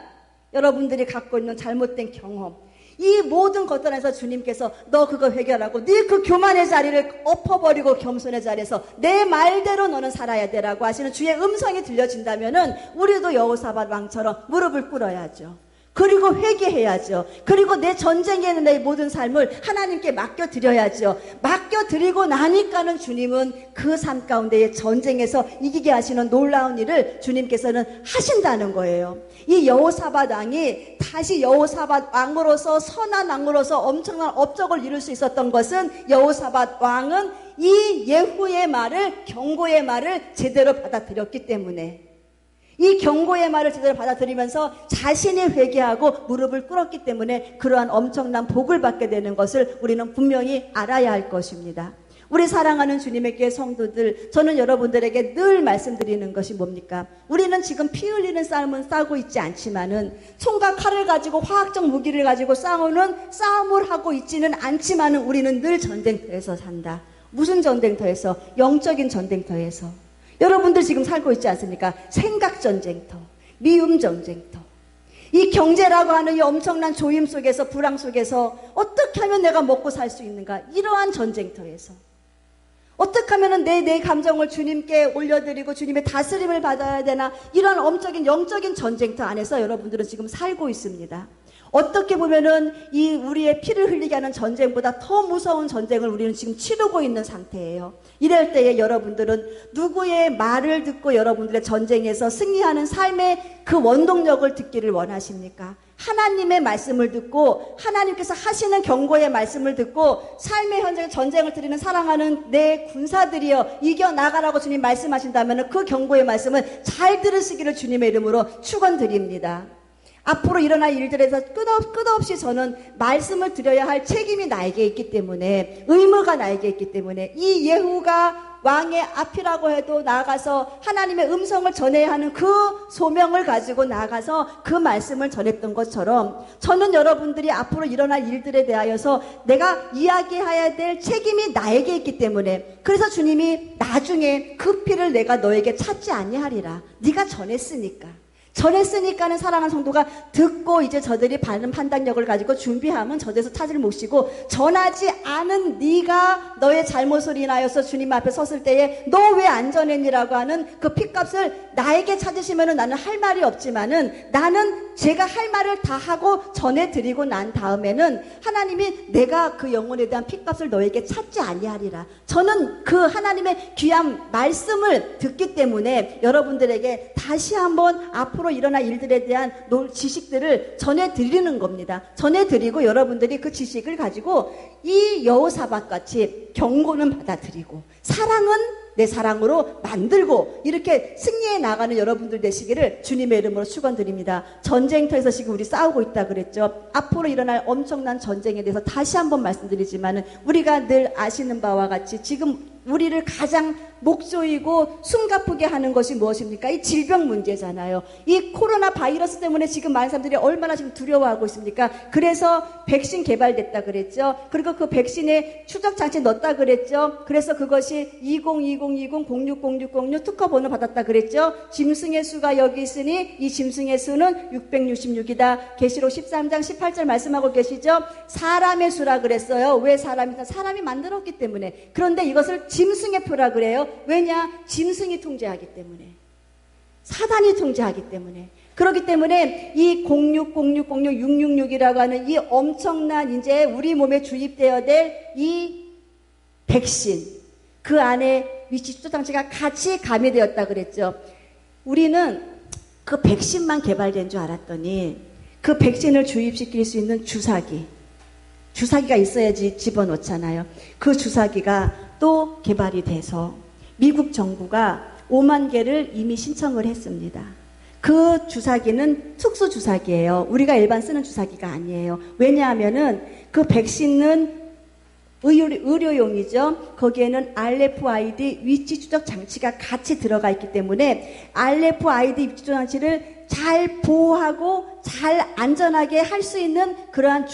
여러분들이 갖고 있는 잘못된 경험, 이 모든 것들 안에서 주님께서 너 그거 해결하고 네 그 교만의 자리를 엎어버리고 겸손의 자리에서 내 말대로 너는 살아야 되라고 하시는 주의 음성이 들려진다면은 우리도 여호사밧 왕처럼 무릎을 꿇어야죠. 그리고 회개해야죠. 그리고 내 전쟁에 있는 내 모든 삶을 하나님께 맡겨드려야죠. 맡겨드리고 나니까는 주님은 그 삶 가운데의 전쟁에서 이기게 하시는 놀라운 일을 주님께서는 하신다는 거예요. 이 여호사밧 왕이 다시 여호사밧 왕으로서 선한 왕으로서 엄청난 업적을 이룰 수 있었던 것은 여호사밧 왕은 이 예후의 말을, 경고의 말을 제대로 받아들였기 때문에, 이 경고의 말을 제대로 받아들이면서 자신이 회개하고 무릎을 꿇었기 때문에 그러한 엄청난 복을 받게 되는 것을 우리는 분명히 알아야 할 것입니다. 우리 사랑하는 주님의 교회 성도들, 저는 여러분들에게 늘 말씀드리는 것이 뭡니까? 우리는 지금 피 흘리는 싸움은 싸우고 있지 않지만은, 총과 칼을 가지고 화학적 무기를 가지고 싸움을 하고 있지는 않지만은 우리는 늘 전쟁터에서 산다. 무슨 전쟁터에서? 영적인 전쟁터에서. 여러분들 지금 살고 있지 않습니까? 생각 전쟁터, 미움 전쟁터. 이 경제라고 하는 이 엄청난 조임 속에서, 불황 속에서 어떻게 하면 내가 먹고 살 수 있는가? 이러한 전쟁터에서 어떻게 하면 내 감정을 주님께 올려드리고 주님의 다스림을 받아야 되나? 이러한 엄청난 영적인 전쟁터 안에서 여러분들은 지금 살고 있습니다. 어떻게 보면은 이 우리의 피를 흘리게 하는 전쟁보다 더 무서운 전쟁을 우리는 지금 치르고 있는 상태예요. 이럴 때에 여러분들은 누구의 말을 듣고 여러분들의 전쟁에서 승리하는 삶의 그 원동력을 듣기를 원하십니까? 하나님의 말씀을 듣고 하나님께서 하시는 경고의 말씀을 듣고 삶의 현장에 전쟁을 드리는 사랑하는 내 군사들이여 이겨나가라고 주님 말씀하신다면 그 경고의 말씀을 잘 들으시기를 주님의 이름으로 축원드립니다. 앞으로 일어날 일들에서 끝없이 저는 말씀을 드려야 할 책임이 나에게 있기 때문에, 의무가 나에게 있기 때문에, 이 예후가 왕의 앞이라고 해도 나아가서 하나님의 음성을 전해야 하는 그 소명을 가지고 나아가서 그 말씀을 전했던 것처럼, 저는 여러분들이 앞으로 일어날 일들에 대하여서 내가 이야기해야 될 책임이 나에게 있기 때문에, 그래서 주님이 나중에 그 피를 내가 너에게 찾지 아니하리라. 네가 전했으니까는 사랑하는 성도가 듣고 이제 저들이 바른 판단력을 가지고 준비하면 저들에서 찾을 몫이고, 전하지 않은 네가 너의 잘못을 인하여서 주님 앞에 섰을 때에 너 왜 안 전했니라고 하는 그 핏값을 나에게 찾으시면은 나는 할 말이 없지만은, 나는 제가 할 말을 다 하고 전해드리고 난 다음에는 하나님이 내가 그 영혼에 대한 핏값을 너에게 찾지 아니하리라. 저는 그 하나님의 귀한 말씀을 듣기 때문에 여러분들에게 다시 한번 앞으로 일어날 일들에 대한 지식들을 전해드리는 겁니다. 전해드리고 여러분들이 그 지식을 가지고 이 여호사밧 같이 경고는 받아들이고 사랑은 내 사랑으로 만들고 이렇게 승리해 나가는 여러분들 되시기를 주님의 이름으로 축원드립니다. 전쟁터에서 지금 우리 싸우고 있다 그랬죠. 앞으로 일어날 엄청난 전쟁에 대해서 다시 한번 말씀드리지만은, 우리가 늘 아시는 바와 같이 지금 우리를 가장 목조이고 숨가쁘게 하는 것이 무엇입니까? 이 질병 문제잖아요. 이 코로나 바이러스 때문에 지금 많은 사람들이 얼마나 지금 두려워하고 있습니까? 그래서 백신 개발됐다 그랬죠. 그리고 그 백신에 추적 장치 넣었다 그랬죠. 그래서 그것이 2020-060606 특허 번호 받았다 그랬죠. 짐승의 수가 여기 있으니 이 짐승의 수는 666이다. 계시록 13장 18절 말씀하고 계시죠. 사람의 수라 그랬어요. 왜 사람이 만들었기 때문에. 그런데 이것을 짐승의 표라 그래요. 왜냐? 짐승이 통제하기 때문에, 사단이 통제하기 때문에. 그렇기 때문에 이 06060666이라고 하는 이 엄청난 이제 우리 몸에 주입되어야 될 이 백신, 그 안에 위치 추적 장치가 같이 가미되었다 그랬죠. 우리는 그 백신만 개발된 줄 알았더니 그 백신을 주입시킬 수 있는 주사기가 있어야지 집어넣잖아요. 그 주사기가 또 개발이 돼서 미국 정부가 5만 개를 이미 신청을 했습니다. 그 주사기는 특수 주사기예요. 우리가 일반 쓰는 주사기가 아니에요. 왜냐하면은 그 백신은 의료용이죠. 거기에는 RFID 위치 추적 장치가 같이 들어가 있기 때문에 RFID 위치 추적 장치를 잘 보호하고 잘 안전하게 할 수 있는 그러한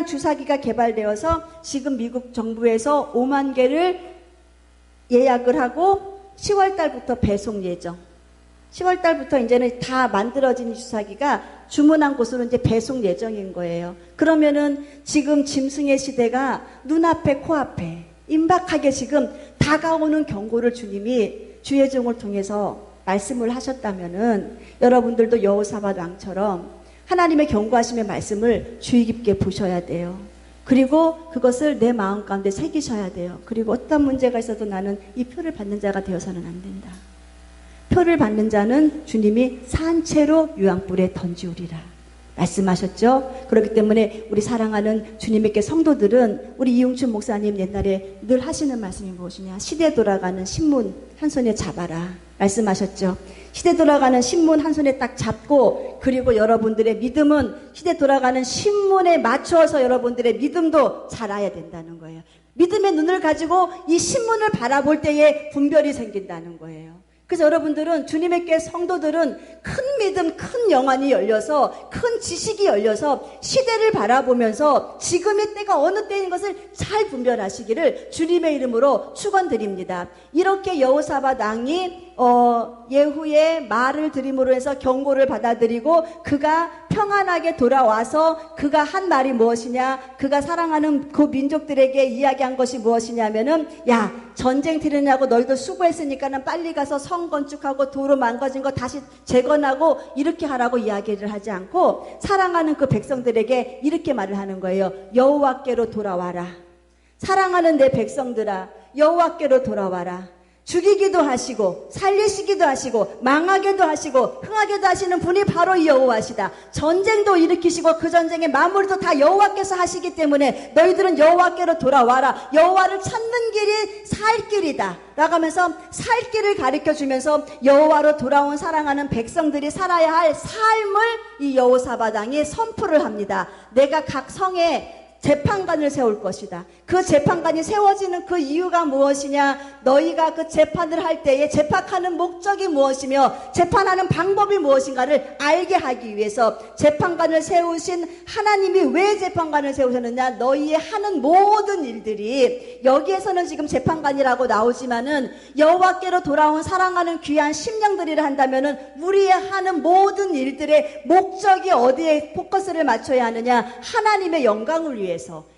주사기가 개발되어서 지금 미국 정부에서 5만 개를 예약을 하고 10월 달부터 배송 예정. 10월 달부터 이제는 다 만들어진 주사기가 주문한 곳으로 이제 배송 예정인 거예요. 그러면은 지금 짐승의 시대가 눈앞에 코앞에 임박하게 지금 다가오는 경고를 주님이 주의 종을 통해서 말씀을 하셨다면은 여러분들도 여호사밧 왕처럼 하나님의 경고하심의 말씀을 주의 깊게 보셔야 돼요. 그리고 그것을 내 마음 가운데 새기셔야 돼요. 그리고 어떤 문제가 있어도 나는 이 표를 받는 자가 되어서는 안 된다. 표를 받는 자는 주님이 산채로 유황불에 던지우리라 말씀하셨죠. 그렇기 때문에 우리 사랑하는 주님의 성도들은 우리 이용춘 목사님 옛날에 늘 하시는 말씀이 무엇이냐, 시대 돌아가는 신문 한 손에 잡아라 말씀하셨죠. 시대 돌아가는 신문 한 손에 딱 잡고, 그리고 여러분들의 믿음은 시대 돌아가는 신문에 맞춰서 여러분들의 믿음도 자라야 된다는 거예요. 믿음의 눈을 가지고 이 신문을 바라볼 때에 분별이 생긴다는 거예요. 그래서 여러분들은, 주님의 께 성도들은 큰 믿음, 큰 영안이 열려서, 큰 지식이 열려서 시대를 바라보면서 지금의 때가 어느 때인 것을 잘 분별하시기를 주님의 이름으로 축원드립니다. 이렇게 여호사밧 왕이 예후의 말을 들임으로 해서 경고를 받아들이고 그가 평안하게 돌아와서 그가 한 말이 무엇이냐, 그가 사랑하는 그 민족들에게 이야기한 것이 무엇이냐면은, 야, 전쟁 들으냐고 너희들 수고했으니까는 빨리 가서 성 건축하고 도로 망가진 거 다시 재건하고 이렇게 하라고 이야기를 하지 않고 사랑하는 그 백성들에게 이렇게 말을 하는 거예요. 여호와께로 돌아와라. 사랑하는 내 백성들아, 여호와께로 돌아와라. 죽이기도 하시고 살리시기도 하시고 망하게도 하시고 흥하게도 하시는 분이 바로 이 여호와시다. 전쟁도 일으키시고 그 전쟁의 마무리도 다 여호와께서 하시기 때문에 너희들은 여호와께로 돌아와라. 여호와를 찾는 길이 살 길이다 라고 하면서 살 길을 가르쳐주면서 여호와로 돌아온 사랑하는 백성들이 살아야 할 삶을 이 여호사밧 왕이 선포를 합니다. 내가 각 성에 재판관을 세울 것이다. 그 재판관이 세워지는 그 이유가 무엇이냐? 너희가 그 재판을 할 때에 재판하는 목적이 무엇이며 재판하는 방법이 무엇인가를 알게 하기 위해서 재판관을 세우신 하나님이 왜 재판관을 세우셨느냐? 너희의 하는 모든 일들이, 여기에서는 지금 재판관이라고 나오지만은 여호와께로 돌아온 사랑하는 귀한 심령들이라 한다면은 우리의 하는 모든 일들의 목적이 어디에 포커스를 맞춰야 하느냐? 하나님의 영광을 위해,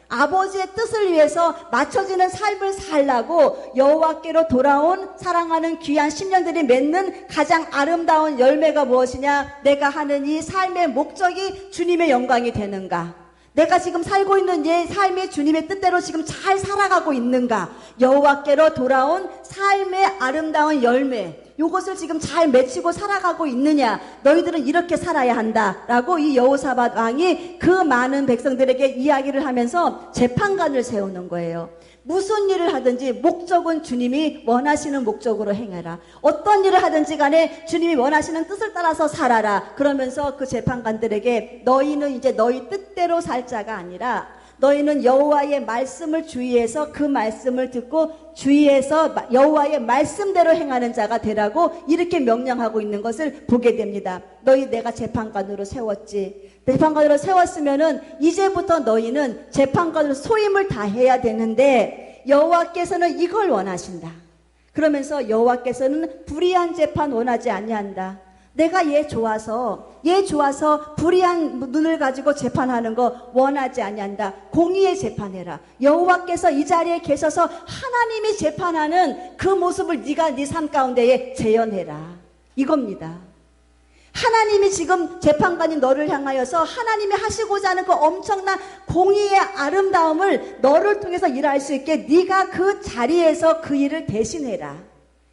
아버지의 뜻을 위해서 맞춰지는 삶을 살라고 여호와께로 돌아온 사랑하는 귀한 심령들이 맺는 가장 아름다운 열매가 무엇이냐? 내가 하는 이 삶의 목적이 주님의 영광이 되는가? 내가 지금 살고 있는 내 삶의 주님의 뜻대로 지금 잘 살아가고 있는가? 여호와께로 돌아온 삶의 아름다운 열매, 이것을 지금 잘 맺히고 살아가고 있느냐? 너희들은 이렇게 살아야 한다라고 이 여호사밧 왕이 그 많은 백성들에게 이야기를 하면서 재판관을 세우는 거예요. 무슨 일을 하든지 목적은 주님이 원하시는 목적으로 행해라. 어떤 일을 하든지 간에 주님이 원하시는 뜻을 따라서 살아라. 그러면서 그 재판관들에게 너희는 이제 너희 뜻대로 살 자가 아니라 너희는 여호와의 말씀을 주의해서 그 말씀을 듣고 주의해서 여호와의 말씀대로 행하는 자가 되라고 이렇게 명령하고 있는 것을 보게 됩니다. 너희 내가 재판관으로 세웠지. 재판관으로 세웠으면은 이제부터 너희는 재판관으로 소임을 다해야 되는데 여호와께서는 이걸 원하신다. 그러면서 여호와께서는 불의한 재판 원하지 아니한다. 내가 얘 좋아서 불의한 눈을 가지고 재판하는 거 원하지 아니한다. 공의의 재판해라. 여호와께서 이 자리에 계셔서 하나님이 재판하는 그 모습을 네가 네 삶 가운데에 재현해라. 이겁니다. 하나님이 지금 재판관인 너를 향하여서 하나님이 하시고자 하는 그 엄청난 공의의 아름다움을 너를 통해서 일할 수 있게 네가 그 자리에서 그 일을 대신해라.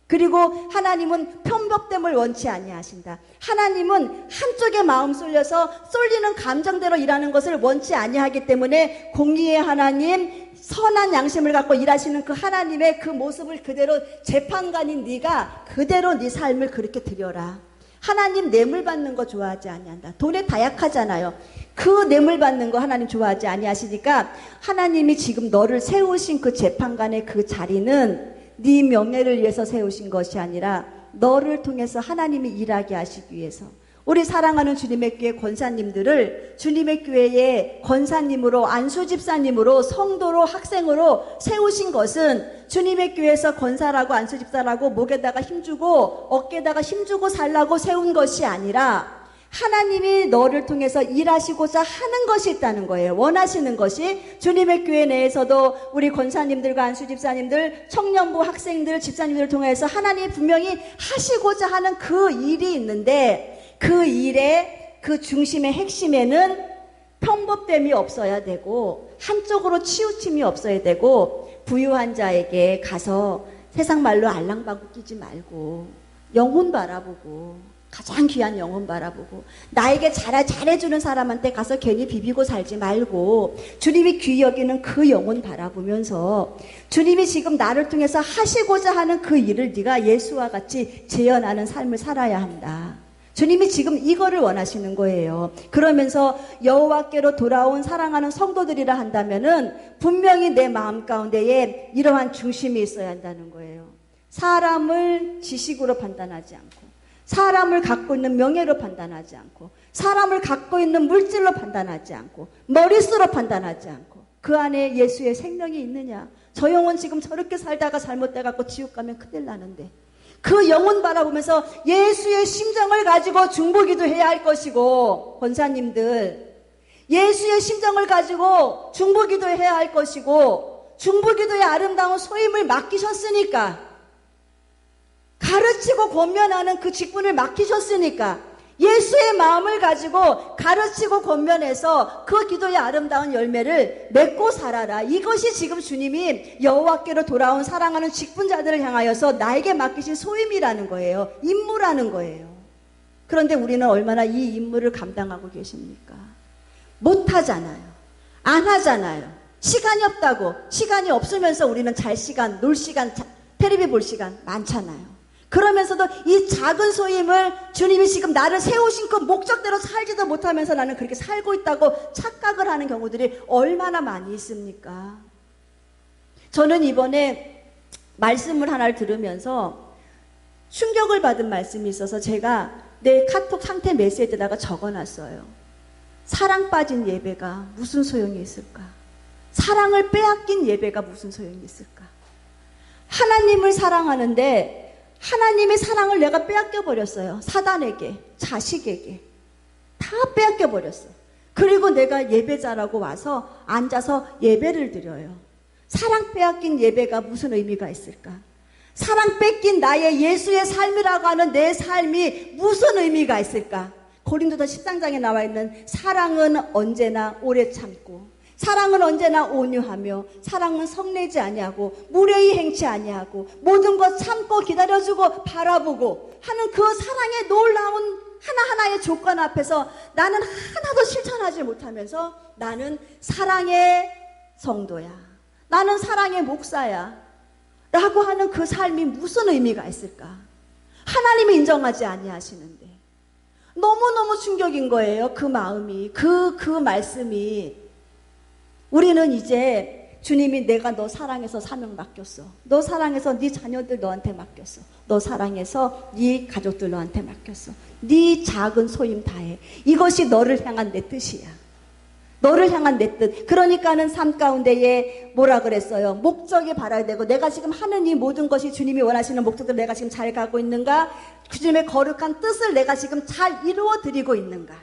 그리고 하나님은 편법됨을 원치 아니하신다. 하나님은 한쪽에 마음 쏠려서 쏠리는 감정대로 일하는 것을 원치 아니하기 때문에 공의의 하나님, 선한 양심을 갖고 일하시는 그 하나님의 그 모습을 그대로 재판관인 네가 그대로 네 삶을 그렇게 드려라. 하나님 뇌물 받는 거 좋아하지 아니한다. 돈에 다약하잖아요. 그 뇌물 받는 거 하나님 좋아하지 아니하시니까 하나님이 지금 너를 세우신 그 재판관의 그 자리는 네 명예를 위해서 세우신 것이 아니라 너를 통해서 하나님이 일하게 하시기 위해서 우리 사랑하는 주님의 교회 권사님들을 주님의 교회의 권사님으로 안수집사님으로 성도로 학생으로 세우신 것은 주님의 교회에서 권사라고 안수집사라고 목에다가 힘주고 어깨에다가 힘주고 살라고 세운 것이 아니라 하나님이 너를 통해서 일하시고자 하는 것이 있다는 거예요. 원하시는 것이 주님의 교회 내에서도 우리 권사님들과 안수집사님들, 청년부 학생들, 집사님들을 통해서 하나님이 분명히 하시고자 하는 그 일이 있는데 그 일의 그 중심의 핵심에는 편법됨이 없어야 되고 한쪽으로 치우침이 없어야 되고 부유한 자에게 가서 세상 말로 알랑방구 끼지 말고 영혼 바라보고 가장 귀한 영혼 바라보고 나에게 잘해주는 사람한테 가서 괜히 비비고 살지 말고 주님이 귀히 여기는 그 영혼 바라보면서 주님이 지금 나를 통해서 하시고자 하는 그 일을 네가 예수와 같이 재현하는 삶을 살아야 한다. 주님이 지금 이거를 원하시는 거예요. 그러면서 여호와께로 돌아온 사랑하는 성도들이라 한다면은 분명히 내 마음 가운데에 이러한 중심이 있어야 한다는 거예요. 사람을 지식으로 판단하지 않고 사람을 갖고 있는 명예로 판단하지 않고 사람을 갖고 있는 물질로 판단하지 않고 머릿수로 판단하지 않고 그 안에 예수의 생명이 있느냐. 저 영혼 지금 저렇게 살다가 잘못돼갖고 지옥 가면 큰일 나는데 그 영혼 바라보면서 예수의 심정을 가지고 중보기도 해야 할 것이고 권사님들 예수의 심정을 가지고 중보기도 해야 할 것이고 중보기도의 아름다운 소임을 맡기셨으니까 가르치고 권면하는 그 직분을 맡기셨으니까 예수의 마음을 가지고 가르치고 권면해서 그 기도의 아름다운 열매를 맺고 살아라. 이것이 지금 주님이 여호와께로 돌아온 사랑하는 직분자들을 향하여서 나에게 맡기신 소임이라는 거예요. 임무라는 거예요. 그런데 우리는 얼마나 이 임무를 감당하고 계십니까? 못하잖아요. 안 하잖아요. 시간이 없다고. 시간이 없으면서 우리는 잘 시간, 놀 시간, 텔레비 볼 시간 많잖아요. 그러면서도 이 작은 소임을 주님이 지금 나를 세우신 그 목적대로 살지도 못하면서 나는 그렇게 살고 있다고 착각을 하는 경우들이 얼마나 많이 있습니까? 저는 이번에 말씀을 하나를 들으면서 충격을 받은 말씀이 있어서 제가 내 카톡 상태 메시지에다가 적어놨어요. 사랑 빠진 예배가 무슨 소용이 있을까? 사랑을 빼앗긴 예배가 무슨 소용이 있을까? 하나님을 사랑하는데 하나님의 사랑을 내가 빼앗겨버렸어요. 사단에게, 자식에게 다 빼앗겨버렸어. 그리고 내가 예배자라고 와서 앉아서 예배를 드려요. 사랑 빼앗긴 예배가 무슨 의미가 있을까? 사랑 뺏긴 나의 예수의 삶이라고 하는 내 삶이 무슨 의미가 있을까? 고린도서 13장에 나와 있는 사랑은 언제나 오래 참고 사랑은 언제나 온유하며 사랑은 성내지 아니하고 무례히 행치 아니하고 모든 것 참고 기다려주고 바라보고 하는 그 사랑의 놀라운 하나하나의 조건 앞에서 나는 하나도 실천하지 못하면서 나는 사랑의 성도야. 나는 사랑의 목사야. 라고 하는 그 삶이 무슨 의미가 있을까? 하나님이 인정하지 아니하시는데 너무너무 충격인 거예요. 그 마음이 그 말씀이 우리는 이제 주님이 내가 너 사랑해서 사명 맡겼어. 너 사랑해서 네 자녀들 너한테 맡겼어. 너 사랑해서 네 가족들 너한테 맡겼어. 네 작은 소임 다해. 이것이 너를 향한 내 뜻이야. 너를 향한 내 뜻. 그러니까는 삶 가운데에 뭐라 그랬어요? 목적이 바라야 되고 내가 지금 하는 이 모든 것이 주님이 원하시는 목적들 내가 지금 잘 가고 있는가? 주님의 거룩한 뜻을 내가 지금 잘 이루어 드리고 있는가?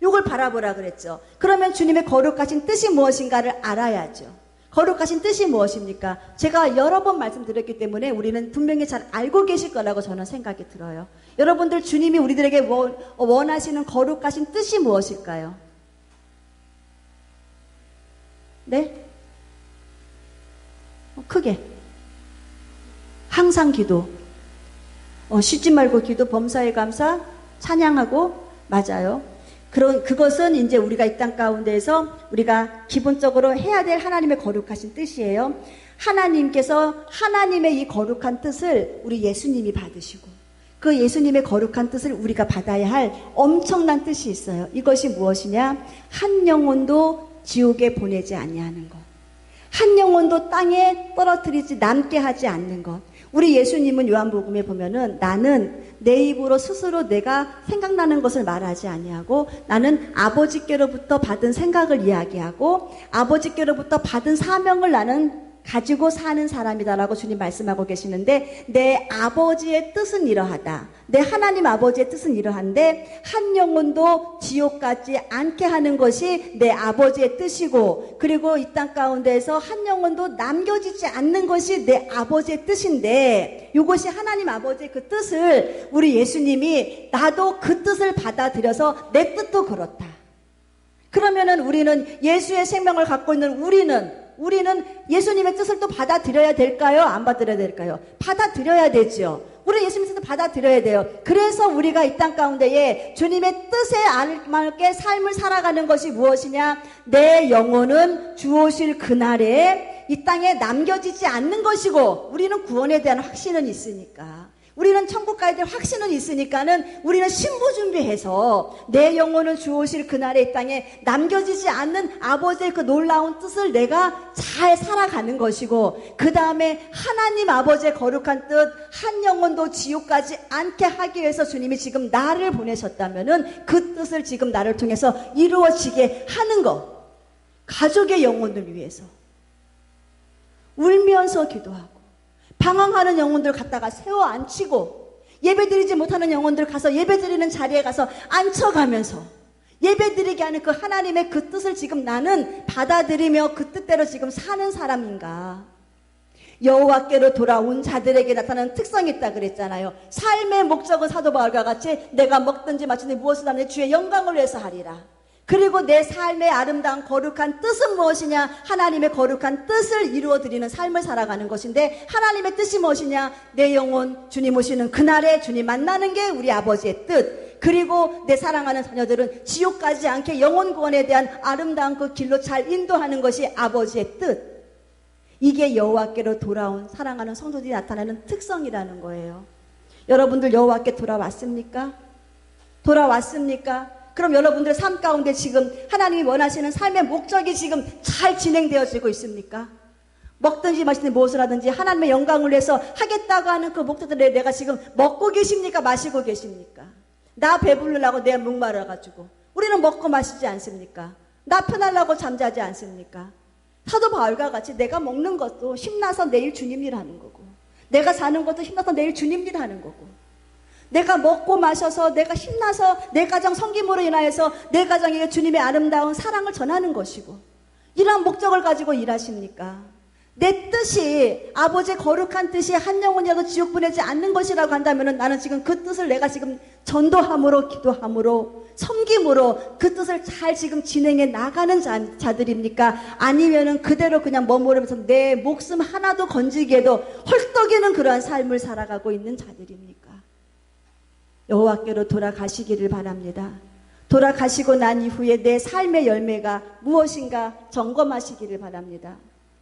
이걸 바라보라 그랬죠. 그러면 주님의 거룩하신 뜻이 무엇인가를 알아야죠. 거룩하신 뜻이 무엇입니까? 제가 여러 번 말씀드렸기 때문에 우리는 분명히 잘 알고 계실 거라고 저는 생각이 들어요. 여러분들 주님이 우리들에게 원하시는 거룩하신 뜻이 무엇일까요? 네? 크게. 항상 기도. 쉬지 말고 기도, 범사에 감사, 찬양하고, 맞아요. 그것은 이제 우리가 이 땅 가운데에서 우리가 기본적으로 해야 될 하나님의 거룩하신 뜻이에요. 하나님께서 하나님의 이 거룩한 뜻을 우리 예수님이 받으시고 그 예수님의 거룩한 뜻을 우리가 받아야 할 엄청난 뜻이 있어요. 이것이 무엇이냐? 한 영혼도 지옥에 보내지 아니하는 것. 한 영혼도 땅에 떨어뜨리지 남게 하지 않는 것. 우리 예수님은 요한복음에 보면은 나는 내 입으로 스스로 내가 생각나는 것을 말하지 아니하고 나는 아버지께로부터 받은 생각을 이야기하고 아버지께로부터 받은 사명을 나는 가지고 사는 사람이다라고 주님 말씀하고 계시는데, 내 아버지의 뜻은 이러하다. 내 하나님 아버지의 뜻은 이러한데 한 영혼도 지옥 가지 않게 하는 것이 내 아버지의 뜻이고, 그리고 이 땅 가운데에서 한 영혼도 남겨지지 않는 것이 내 아버지의 뜻인데, 이것이 하나님 아버지의 그 뜻을 우리 예수님이 나도 그 뜻을 받아들여서 내 뜻도 그렇다. 그러면은 우리는 예수의 생명을 갖고 있는 우리는 예수님의 뜻을 또 받아들여야 될까요? 안 받아들여야 될까요? 받아들여야 되죠. 우리는 예수님의 뜻을 받아들여야 돼요. 그래서 우리가 이 땅 가운데에 주님의 뜻에 알맞게 삶을 살아가는 것이 무엇이냐? 내 영혼은 주 오실 그날에 이 땅에 남겨지지 않는 것이고, 우리는 구원에 대한 확신은 있으니까, 우리는 천국 가야 될 확신은 있으니까는 우리는 신부 준비해서 내 영혼을 주 오실 그날에 이 땅에 남겨지지 않는 아버지의 그 놀라운 뜻을 내가 잘 살아가는 것이고, 그 다음에 하나님 아버지의 거룩한 뜻, 한 영혼도 지옥 가지 않게 하기 위해서 주님이 지금 나를 보내셨다면은 그 뜻을 지금 나를 통해서 이루어지게 하는 것. 가족의 영혼을 위해서 울면서 기도하고, 방황하는 영혼들 갖다가 세워 앉히고, 예배드리지 못하는 영혼들 가서 예배드리는 자리에 가서 앉혀가면서 예배드리게 하는 그 하나님의 그 뜻을 지금 나는 받아들이며 그 뜻대로 지금 사는 사람인가? 여호와께로 돌아온 자들에게 나타나는 특성이 있다 그랬잖아요. 삶의 목적은 사도 바울과 같이 내가 먹든지 마시든지 무엇을 하든지 주의 영광을 위해서 하리라. 그리고 내 삶의 아름다운 거룩한 뜻은 무엇이냐? 하나님의 거룩한 뜻을 이루어드리는 삶을 살아가는 것인데, 하나님의 뜻이 무엇이냐? 내 영혼 주님 오시는 그날에 주님 만나는 게 우리 아버지의 뜻, 그리고 내 사랑하는 자녀들은 지옥 가지 않게 영혼 구원에 대한 아름다운 그 길로 잘 인도하는 것이 아버지의 뜻. 이게 여호와께로 돌아온 사랑하는 성도들이 나타나는 특성이라는 거예요. 여러분들 여호와께 돌아왔습니까? 돌아왔습니까? 그럼 여러분들 삶 가운데 지금 하나님이 원하시는 삶의 목적이 지금 잘 진행되어지고 있습니까? 먹든지 마시든지 무엇을 하든지 하나님의 영광을 위해서 하겠다고 하는 그 목적들을 내가 지금 먹고 계십니까? 마시고 계십니까? 나 배부르려고 내 목마르가지고 우리는 먹고 마시지 않습니까? 나 편하려고 잠자지 않습니까? 사도 바울과 같이 내가 먹는 것도 힘나서 내일 주님 일 하는 거고, 내가 사는 것도 힘나서 내일 주님 일 하는 거고, 내가 먹고 마셔서 내가 힘나서 내 가정 섬김으로 인하여서 내 가정에게 주님의 아름다운 사랑을 전하는 것이고, 이러한 목적을 가지고 일하십니까? 내 뜻이 아버지의 거룩한 뜻이 한 영혼이라도 지옥 보내지 않는 것이라고 한다면 나는 지금 그 뜻을 내가 지금 전도함으로, 기도함으로, 섬김으로 그 뜻을 잘 지금 진행해 나가는 자들입니까? 아니면은 그대로 그냥 머무르면서 내 목숨 하나도 건지기에도 헐떡이는 그러한 삶을 살아가고 있는 자들입니까? 여호와께로 돌아가시기를 바랍니다. 돌아가시고 난 이후에 내 삶의 열매가 무엇인가 점검하시기를 바랍니다.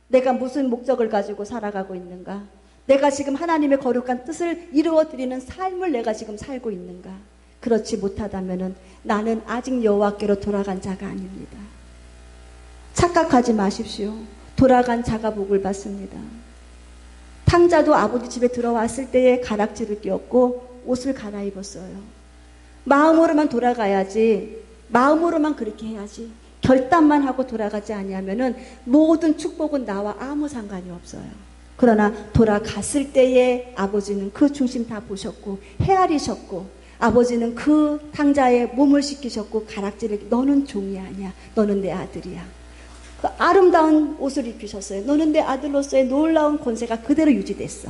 내가 무슨 목적을 가지고 살아가고 있는가? 내가 지금 하나님의 거룩한 뜻을 이루어드리는 삶을 내가 지금 살고 있는가? 그렇지 못하다면 나는 아직 여호와께로 돌아간 자가 아닙니다. 착각하지 마십시오. 돌아간 자가 복을 받습니다. 탕자도 아버지 집에 들어왔을 때에 가락지를 끼웠고 옷을 갈아입었어요. 마음으로만 돌아가야지, 마음으로만 그렇게 해야지, 결단만 하고 돌아가지 아니하면은 모든 축복은 나와 아무 상관이 없어요. 그러나 돌아갔을 때에 아버지는 그 중심 다 보셨고 헤아리셨고, 아버지는 그 탕자의 몸을 씻기셨고 가락지를, 너는 종이 아니야, 너는 내 아들이야. 그 아름다운 옷을 입히셨어요. 너는 내 아들로서의 놀라운 권세가 그대로 유지됐어.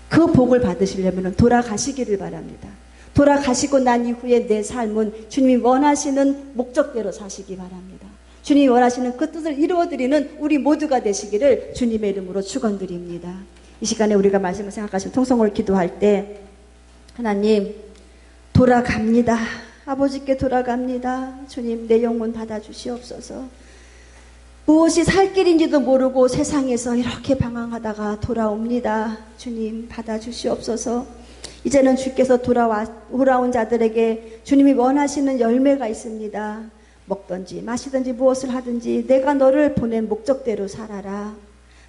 그 복을 받으시려면 돌아가시기를 바랍니다. 돌아가시고 난 이후에 내 삶은 주님이 원하시는 목적대로 사시기 바랍니다. 주님이 원하시는 그 뜻을 이루어드리는 우리 모두가 되시기를 주님의 이름으로 축원드립니다. 이 시간에 우리가 말씀을 생각하시고 통성을 기도할 때, 하나님 돌아갑니다. 아버지께 돌아갑니다. 주님 내 영혼 받아주시옵소서. 무엇이 살 길인지도 모르고 세상에서 이렇게 방황하다가 돌아옵니다. 주님 받아주시옵소서. 이제는 주께서 돌아온 자들에게 주님이 원하시는 열매가 있습니다. 먹든지 마시든지 무엇을 하든지 내가 너를 보낸 목적대로 살아라.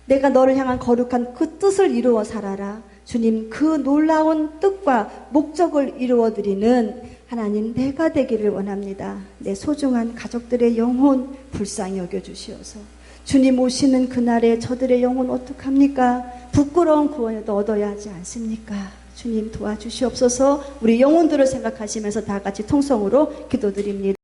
내가 너를 향한 거룩한 그 뜻을 이루어 살아라. 주님, 그 놀라운 뜻과 목적을 이루어드리는 하나님 내가 되기를 원합니다. 내 소중한 가족들의 영혼 불쌍히 여겨주시어서 주님 오시는 그날에 저들의 영혼 어떡합니까? 부끄러운 구원에도 얻어야 하지 않습니까? 주님 도와주시옵소서. 우리 영혼들을 생각하시면서 다 같이 통성으로 기도드립니다.